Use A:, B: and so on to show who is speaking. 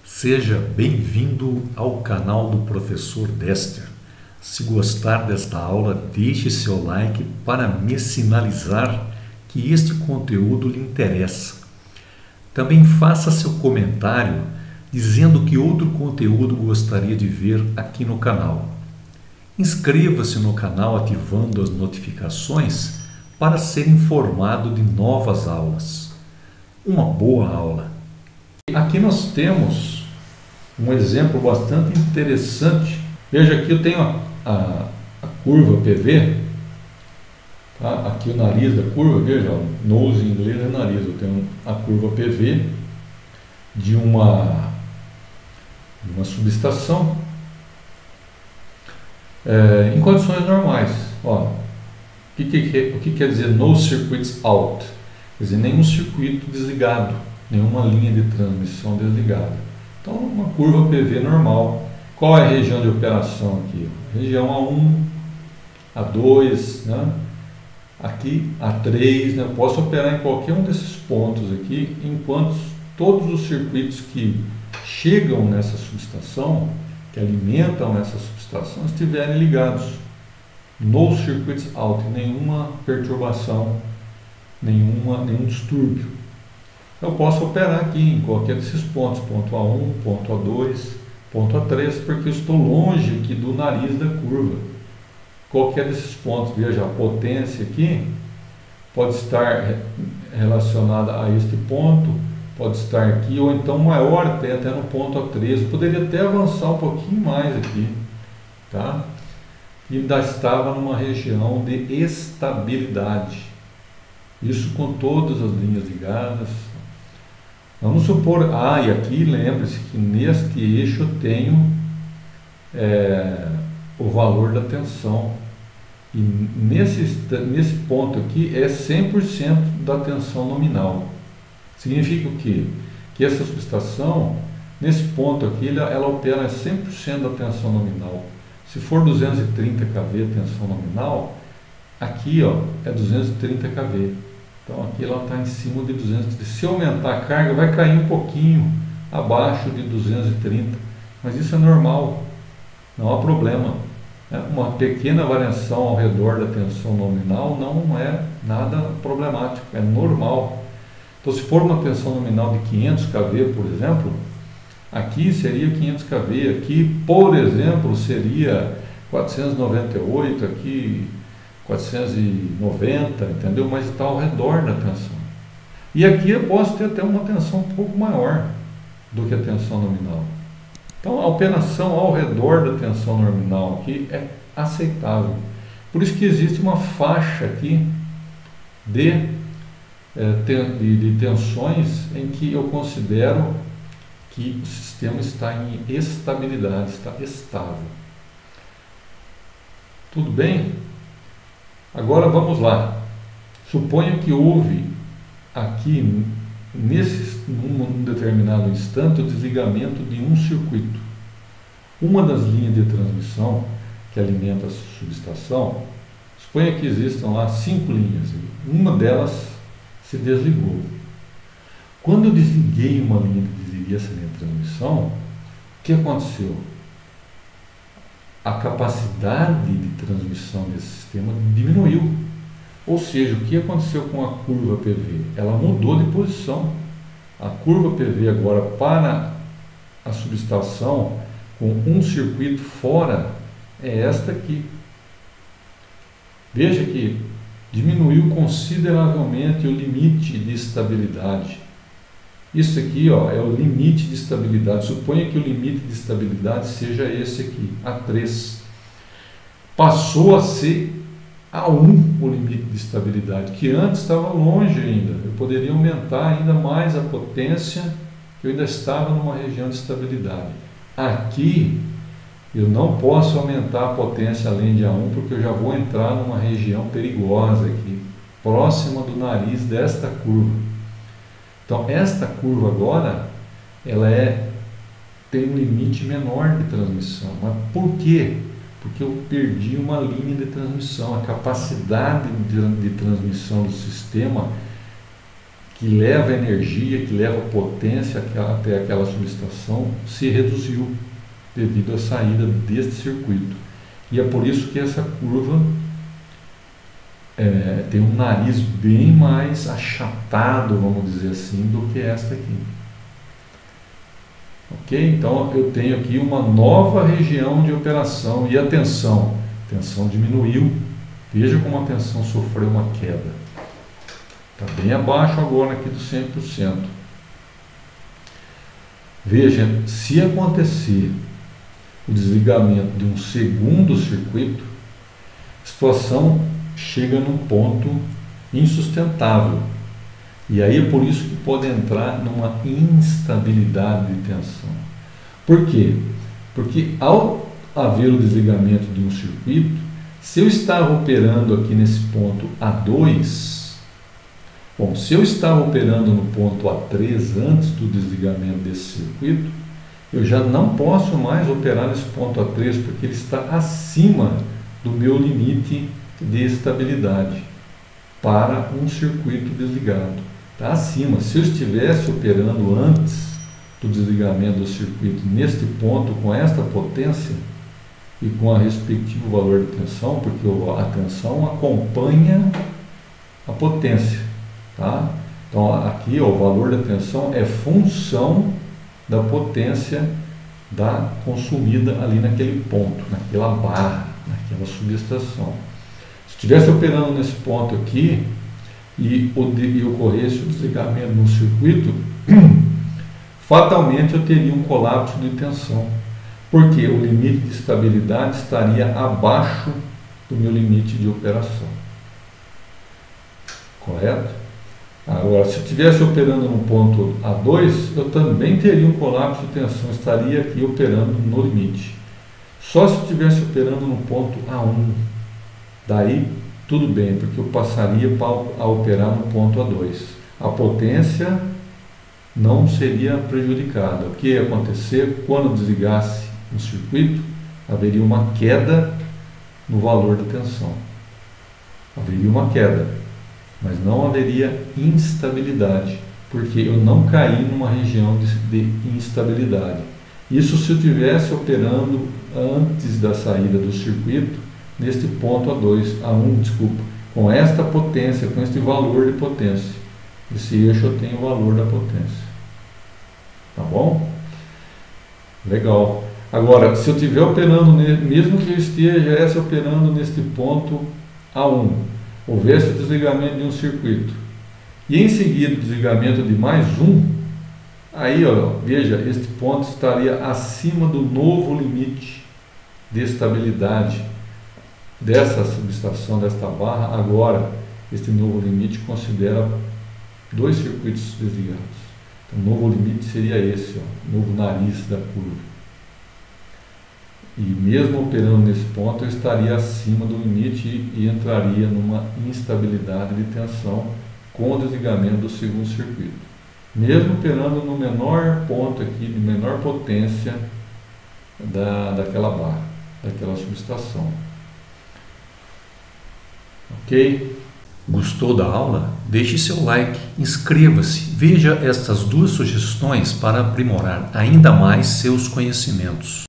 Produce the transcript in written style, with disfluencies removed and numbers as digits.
A: Seja bem-vindo ao canal do Professor Dester. Se gostar desta aula, deixe seu like para me sinalizar que este conteúdo lhe interessa. Também faça seu comentário dizendo que outro conteúdo gostaria de ver aqui no canal. Inscreva-se no canal ativando as notificações para ser informado de novas aulas. Uma boa aula! Aqui nós temos um exemplo bastante interessante. Veja aqui eu tenho a curva PV, tá? Aqui o nariz da curva, veja, nose em inglês é nariz. Eu tenho a curva PV de uma subestação em condições normais. Ó, o que quer dizer no circuits out? Quer dizer, nenhum circuito desligado, nenhuma linha de transmissão desligada. Então, uma curva PV normal. Qual é a região de operação aqui? Região A1, A2, né? Aqui A3, né? Eu posso operar em qualquer um desses pontos aqui, enquanto todos os circuitos que chegam nessa subestação, que alimentam essa subestação, estiverem ligados. No circuits out, nenhuma perturbação, nenhum distúrbio. Eu posso operar aqui em qualquer desses pontos, ponto A1, ponto A2, ponto A3, porque eu estou longe aqui do nariz da curva. Qualquer desses pontos, veja, a potência aqui pode estar relacionada a este ponto, pode estar aqui, ou então maior até no ponto A3. Eu poderia até avançar um pouquinho mais aqui, tá? E ainda estava numa região de estabilidade. Isso com todas as linhas ligadas. Vamos supor, e aqui lembre-se que neste eixo eu tenho o valor da tensão. E nesse ponto aqui é 100% da tensão nominal. Significa o quê? Que essa subestação, nesse ponto aqui, ela opera 100% da tensão nominal. Se for 230 kV a tensão nominal, aqui é 230 kV. Então aqui ela está em cima de 230. Se eu aumentar a carga, vai cair um pouquinho abaixo de 230. Mas isso é normal, não há problema. Uma pequena variação ao redor da tensão nominal não é nada problemático, é normal. Então se for uma tensão nominal de 500 kV, por exemplo, aqui seria 500 kV, aqui, por exemplo, seria 498, aqui 490, entendeu? Mas está ao redor da tensão. E aqui eu posso ter até uma tensão um pouco maior do que a tensão nominal. Então a operação ao redor da tensão nominal aqui é aceitável. Por isso que existe uma faixa aqui de tensões em que eu considero que o sistema está em estabilidade, está estável. Tudo bem? Agora vamos lá. Suponha que houve aqui, num determinado instante, o desligamento de um circuito. Uma das linhas de transmissão que alimenta a subestação, suponha que existam lá 5 linhas. Uma delas se desligou. Quando eu desliguei uma linha, desliguei essa linha de transmissão, o que aconteceu? A capacidade de transmissão desse sistema diminuiu. Ou seja, o que aconteceu com a curva PV? Ela mudou de posição. A curva PV agora para a subestação com um circuito fora é esta aqui. Veja que diminuiu consideravelmente o limite de estabilidade. Isso aqui é o limite de estabilidade. Suponha que o limite de estabilidade seja esse aqui, A3. Passou a ser A1 o limite de estabilidade, que antes estava longe ainda. Eu poderia aumentar ainda mais a potência, que eu ainda estava numa região de estabilidade. Aqui eu não posso aumentar a potência além de A1, porque eu já vou entrar numa região perigosa aqui, próxima do nariz desta curva. Então, esta curva agora, ela tem um limite menor de transmissão. Mas por quê? Porque eu perdi uma linha de transmissão. A capacidade de transmissão do sistema que leva energia, que leva potência até aquela subestação, se reduziu devido à saída deste circuito. E é por isso que essa curva tem um nariz bem mais achatado, vamos dizer assim, do que esta aqui. Ok? Então eu tenho aqui uma nova região de operação. E a tensão diminuiu. Veja como a tensão sofreu uma queda. Está bem abaixo agora aqui do 100%. Veja, se acontecer o desligamento de um segundo circuito, a situação chega num ponto insustentável. E aí é por isso que pode entrar numa instabilidade de tensão. Por quê? Porque ao haver o desligamento de um circuito, se eu estava operando aqui nesse ponto A2, se eu estava operando no ponto A3 antes do desligamento desse circuito, eu já não posso mais operar nesse ponto A3 porque ele está acima do meu limite de estabilidade para um circuito desligado. Está acima. Se eu estivesse operando antes do desligamento do circuito neste ponto com esta potência e com a respectivo valor de tensão, porque a tensão acompanha a potência. Tá? Então aqui o valor da tensão é função da potência consumida ali naquele ponto, naquela barra, naquela subestação. Se estivesse operando nesse ponto aqui e ocorresse o desligamento no circuito, fatalmente eu teria um colapso de tensão, porque o limite de estabilidade estaria abaixo do meu limite de operação. Correto? Agora, se eu estivesse operando no ponto A2, eu também teria um colapso de tensão, estaria aqui operando no limite. Só se eu estivesse operando no ponto A1, daí tudo bem, porque eu passaria a operar no ponto A2. A potência não seria prejudicada. O que ia acontecer quando desligasse um circuito? Haveria uma queda no valor da tensão. Haveria uma queda. Mas não haveria instabilidade, porque eu não caí numa região de instabilidade. Isso se eu estivesse operando antes da saída do circuito, neste ponto A1, com esta potência, com este valor de potência. Esse eixo eu tenho o valor da potência. Tá bom? Legal. Agora, se eu estiver operando, mesmo que eu estivesse operando neste ponto A1, houvesse o desligamento de um circuito e em seguida o desligamento de mais um, aí veja, este ponto estaria acima do novo limite de estabilidade dessa subestação, desta barra. Agora, este novo limite considera dois circuitos desligados. Então, o novo limite seria esse, o novo nariz da curva. E mesmo operando nesse ponto, eu estaria acima do limite e entraria numa instabilidade de tensão com o desligamento do segundo circuito. Mesmo operando no menor ponto aqui, de menor potência daquela barra, daquela subestação. Ok?
B: Gostou da aula? Deixe seu like, inscreva-se, veja estas duas sugestões para aprimorar ainda mais seus conhecimentos.